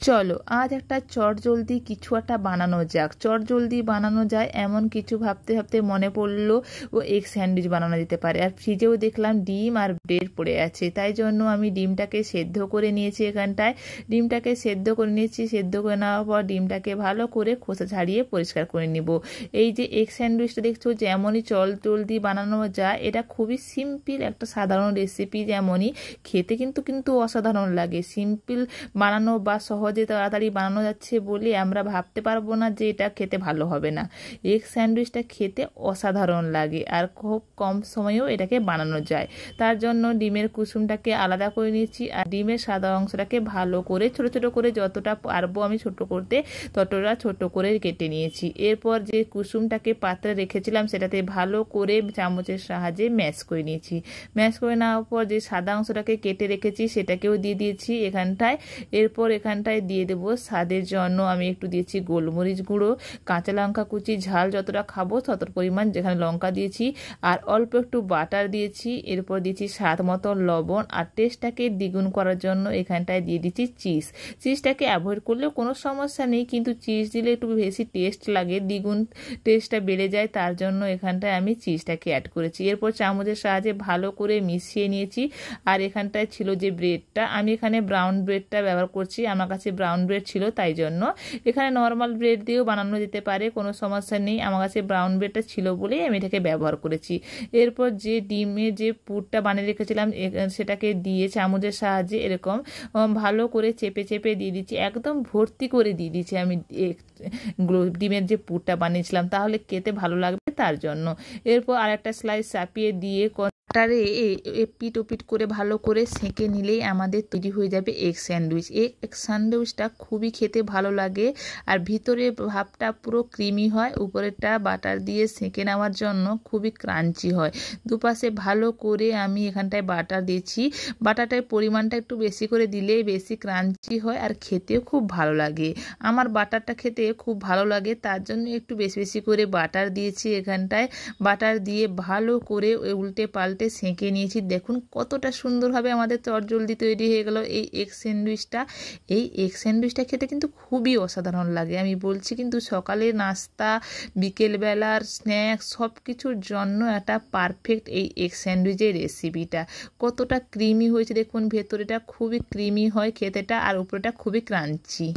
চলো আজ একটা চটজলদি কিছু একটা বানানো যাক। চটজলদি বানানো যায় এমন কিছু ভাবতে ভাবতে মনে পড়লো এগ স্যান্ডউইচ বানানো যেতে পারে। আর ফ্রিজেও দেখলাম ডিম আর ব্রেড পড়ে আছে, তাই জন্য আমি ডিমটাকে সেদ্ধ করে নিয়েছি। এখানটায় ডিমটাকে সেদ্ধ করে নিয়েছি। সেদ্ধ করে নেওয়ার পর ডিমটাকে ভালো করে খোসা ছাড়িয়ে পরিষ্কার করে নিব। এই যে এগ স্যান্ডউইচটা দেখছো যেমনই চটজলদি বানানো যায়, এটা খুবই সিম্পল একটা সাধারণ রেসিপি, যেমনই খেতে কিন্তু অসাধারণ লাগে। সিম্পল বানানো বা সহজে তাড়াতাড়ি বানানো যাচ্ছে বলে আমরা ভাবতে পারবো না যে এটা খেতে ভালো হবে না। এগ স্যান্ডউইচটা খেতে অসাধারণ লাগে আর খুব কম সময়েও এটাকে বানানো যায়। তার জন্য ডিমের কুসুমটাকে আলাদা করে নিয়েছি আর ডিমের সাদা অংশটাকে ভালো করে ছোট ছোট করে যতটা পারবো আমি ছোট করতে ততটা ছোট করে কেটে নিয়েছি। এরপর যে কুসুমটাকে পাত্রে রেখেছিলাম সেটাতে ভালো করে চামচের সাহায্যে ম্যাশ করে নিয়েছি। ম্যাশ করে নেওয়ার পর যে সাদা অংশটাকে কেটে রেখেছি সেটাকেও দিয়ে দিয়েছি এখানটায়। এরপর এখানটায় দিয়ে দেবো স্বাদের জন্য আমি একটু দিয়েছি গোলমরিচ গুঁড়ো, কাঁচা লঙ্কা কুচি, ঝাল যতটা খাবো তত পরিমাণ যেখানে লঙ্কা দিয়েছি, আর অল্প একটু বাটার দিয়েছি। এরপর দিয়েছি স্বাদ মতো লবণ, আর টেস্টটাকে দ্বিগুণ করার জন্য এখানটায় দিয়ে দিচ্ছি চিজ। চিজটাকে অ্যাভয়েড করলেও কোনো সমস্যা নেই, কিন্তু চিজ দিলে একটু বেশি টেস্ট লাগে, দ্বিগুণ টেস্টটা বেড়ে যায়, তার জন্য এখানটায় আমি চিজটাকে অ্যাড করেছি। এরপর চামচের সাহায্যে ভালো করে মিশিয়ে নিয়েছি। আর এখানটায় ছিল যে ব্রেডটা, আমি এখানে ব্রাউন ব্রেডটা ব্যবহার করছি, আমার কাছে ব্রাউন ব্রেড ছিল, তাই জন্য এখানে নর্মাল ব্রেড দিয়েও বানানো যেতে পারে, কোনো সমস্যা নেই। আমার কাছে ব্রাউন ব্রেডটা ছিল বলেই আমি এটাকে ব্যবহার করেছি। এরপর যে ডিমের যে পুরটা বানিয়ে রেখেছিলাম সেটাকে দিয়ে চামচের সাহায্যে এরকম ভালো করে চেপে চেপে দিয়ে দিচ্ছি, একদম ভর্তি করে দিয়ে দিচ্ছি আমি ডিমের যে পুরটা বানিয়েছিলাম, তাহলে খেতে ভালো লাগবে তার জন্য। এরপর আরেকটা স্লাইস চাপিয়ে দিয়ে বাটারে এপিট ওপিট করে ভালো করে সেঁকে নিলেই আমাদের তৈরি হয়ে যাবে এগ স্যান্ডউইচ। এগ স্যান্ডউইচটা খুবই খেতে ভালো লাগে, আর ভিতরে ভাবটা পুরো ক্রিমি হয়, উপরেরটা বাটার দিয়ে সেঁকে নেওয়ার জন্য খুবই ক্রাঞ্চি হয়। দুপাশে ভালো করে আমি এখানটায় বাটার দিয়েছি, বাটারটার পরিমাণটা একটু বেশি করে দিলে বেশি ক্রাঞ্চি হয় আর খেতেও খুব ভালো লাগে। আমার বাটারটা খেতে খুব ভালো লাগে, তার জন্য একটু বেশি বেশি করে বাটার দিয়েছি। এখানটায় বাটার দিয়ে ভালো করে উল্টে পাল্টে সেঁকে নিয়েছি। দেখুন কতটা সুন্দরভাবে আমাদের চটজলদি তৈরি হয়ে গেল এই এগ স্যান্ডউইচটা। এই এগ স্যান্ডউইচটা খেতে কিন্তু খুবই অসাধারণ লাগে, আমি বলছি। কিন্তু সকালের নাস্তা, বিকেলবেলার স্ন্যাক্স সব কিছুর জন্য একটা পারফেক্ট এই এগ স্যান্ডউইচের রেসিপিটা। কতটা ক্রিমি হয়েছে দেখুন, ভেতরেটা খুবই ক্রিমি হয় খেতেটা, আর উপরেটা খুবই ক্রাঞ্চি।